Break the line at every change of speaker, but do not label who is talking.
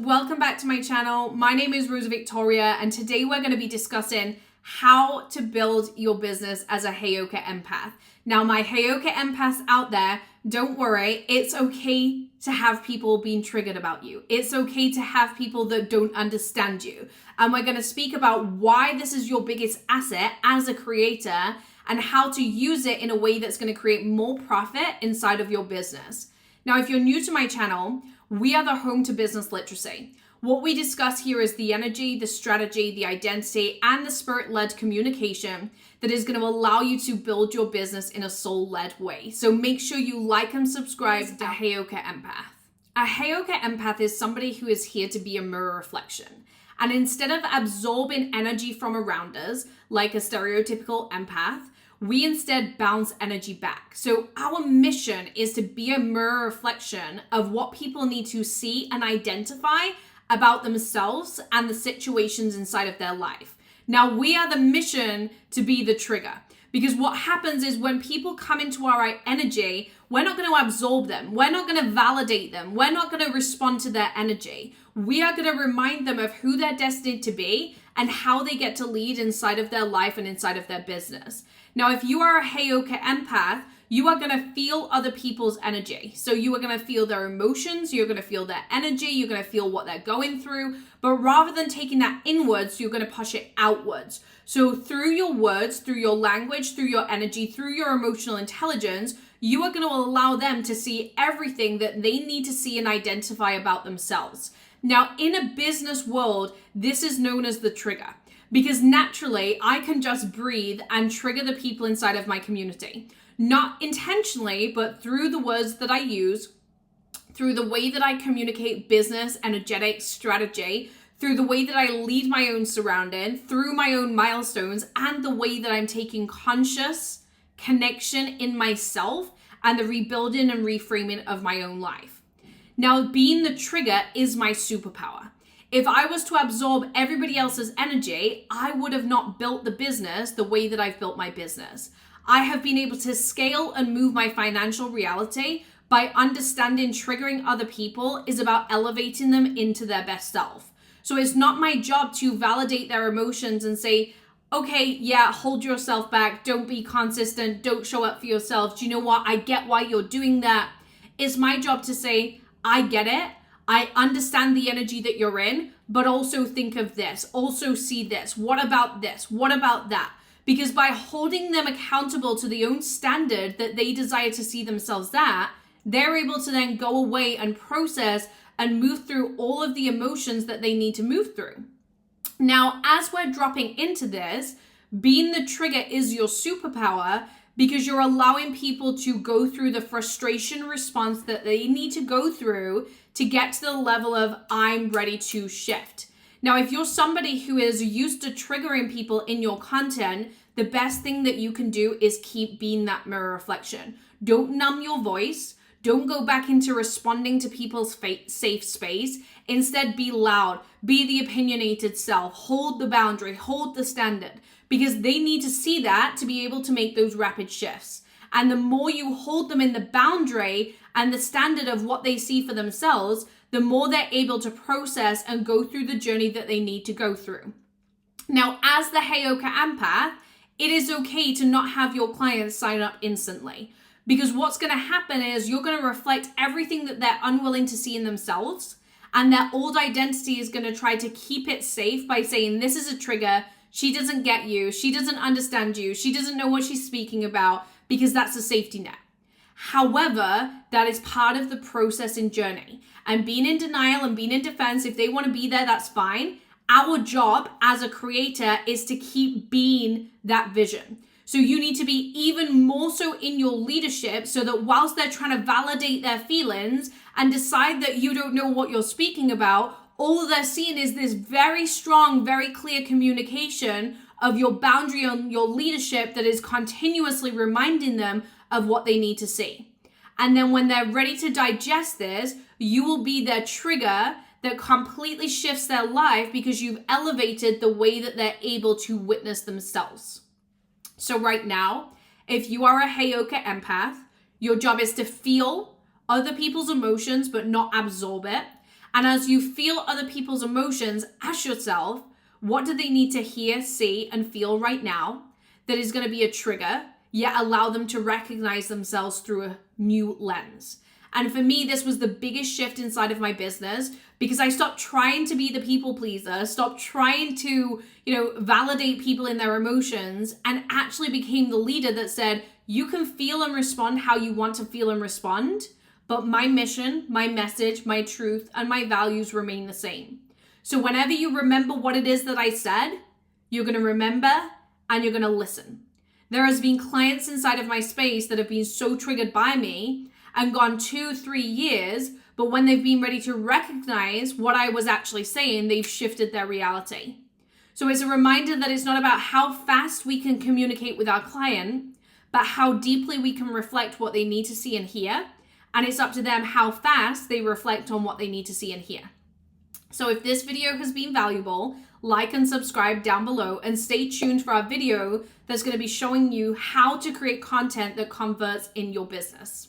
welcome back to my channel. My name is Rosa Victoria, and today we're going to be discussing how to build your business as a Heyoka Empath. Now, my Heyoka Empaths out there, don't worry, it's okay to have people being triggered about you. It's okay to have people that don't understand you. And we're going to speak about why this is your biggest asset as a creator and how to use it in a way that's going to create more profit inside of your business. Now, if you're new to my channel, we are the home to business literacy. What we discuss here is the energy, the strategy, the identity, and the spirit-led communication that is going to allow you to build your business in a soul-led way. So make sure you like and subscribe to Heyoka Empath. A Heyoka Empath is somebody who is here to be a mirror reflection. And instead of absorbing energy from around us, like a stereotypical empath, we instead bounce energy back. So our mission is to be a mirror reflection of what people need to see and identify about themselves and the situations inside of their life. Now, we are the mission to be the trigger, because what happens is when people come into our energy, we're not going to absorb them. We're not going to validate them. We're not going to respond to their energy. We are going to remind them of who they're destined to be and how they get to lead inside of their life and inside of their business. Now, if you are a Heyoka Empath, you are going to feel other people's energy. So you are going to feel their emotions, you're going to feel their energy, you're going to feel what they're going through. But rather than taking that inwards, you're going to push it outwards. So through your words, through your language, through your energy, through your emotional intelligence, you are going to allow them to see everything that they need to see and identify about themselves. Now, in a business world, this is known as the trigger. Because naturally, I can just breathe and trigger the people inside of my community. Not intentionally, but through the words that I use, through the way that I communicate business, energetic strategy, through the way that I lead my own surrounding, through my own milestones, and the way that I'm taking conscious connection in myself and the rebuilding and reframing of my own life. Now, being the trigger is my superpower. If I was to absorb everybody else's energy, I would have not built the business the way that I've built my business. I have been able to scale and move my financial reality by understanding triggering other people is about elevating them into their best self. So it's not my job to validate their emotions and say, okay, yeah, hold yourself back. Don't be consistent. Don't show up for yourself. Do you know what? I get why you're doing that. It's my job to say, I get it. I understand the energy that you're in, but also think of this, also see this. What about this? What about that? Because by holding them accountable to the own standard that they desire to see themselves at, they're able to then go away and process and move through all of the emotions that they need to move through. Now, as we're dropping into this, being the trigger is your superpower because you're allowing people to go through the frustration response that they need to go through to get to the level of I'm ready to shift. Now, if you're somebody who is used to triggering people in your content, the best thing that you can do is keep being that mirror reflection. Don't numb your voice. Don't go back into responding to people's safe space. Instead, be loud. Be the opinionated self. Hold the boundary. Hold the standard. Because they need to see that to be able to make those rapid shifts. And the more you hold them in the boundary and the standard of what they see for themselves, the more they're able to process and go through the journey that they need to go through. Now, as the Heyoka Empath, it is okay to not have your clients sign up instantly. Because what's going to happen is you're going to reflect everything that they're unwilling to see in themselves. And their old identity is going to try to keep it safe by saying, this is a trigger. She doesn't get you. She doesn't understand you. She doesn't know what she's speaking about, because that's a safety net. However, that is part of the process and journey. And being in denial and being in defense, if they want to be there, that's fine. Our job as a creator is to keep being that vision. So you need to be even more so in your leadership so that whilst they're trying to validate their feelings and decide that you don't know what you're speaking about, all they're seeing is this very strong, very clear communication of your boundary on your leadership that is continuously reminding them of what they need to see. And then when they're ready to digest this, you will be their trigger that completely shifts their life because you've elevated the way that they're able to witness themselves. So right now, if you are a Heyoka Empath, your job is to feel other people's emotions but not absorb it. And as you feel other people's emotions, ask yourself, what do they need to hear, see, and feel right now that is going to be a trigger, yet allow them to recognize themselves through a new lens? And for me, this was the biggest shift inside of my business, because I stopped trying to be the people pleaser, stopped trying to, validate people in their emotions, and actually became the leader that said, you can feel and respond how you want to feel and respond, but my mission, my message, my truth, and my values remain the same. So whenever you remember what it is that I said, you're going to remember and you're going to listen. There has been clients inside of my space that have been so triggered by me and gone 2-3 years, but when they've been ready to recognize what I was actually saying, they've shifted their reality. So it's a reminder that it's not about how fast we can communicate with our client, but how deeply we can reflect what they need to see and hear. And it's up to them how fast they reflect on what they need to see and hear. So if this video has been valuable, like and subscribe down below, and stay tuned for our video that's going to be showing you how to create content that converts in your business.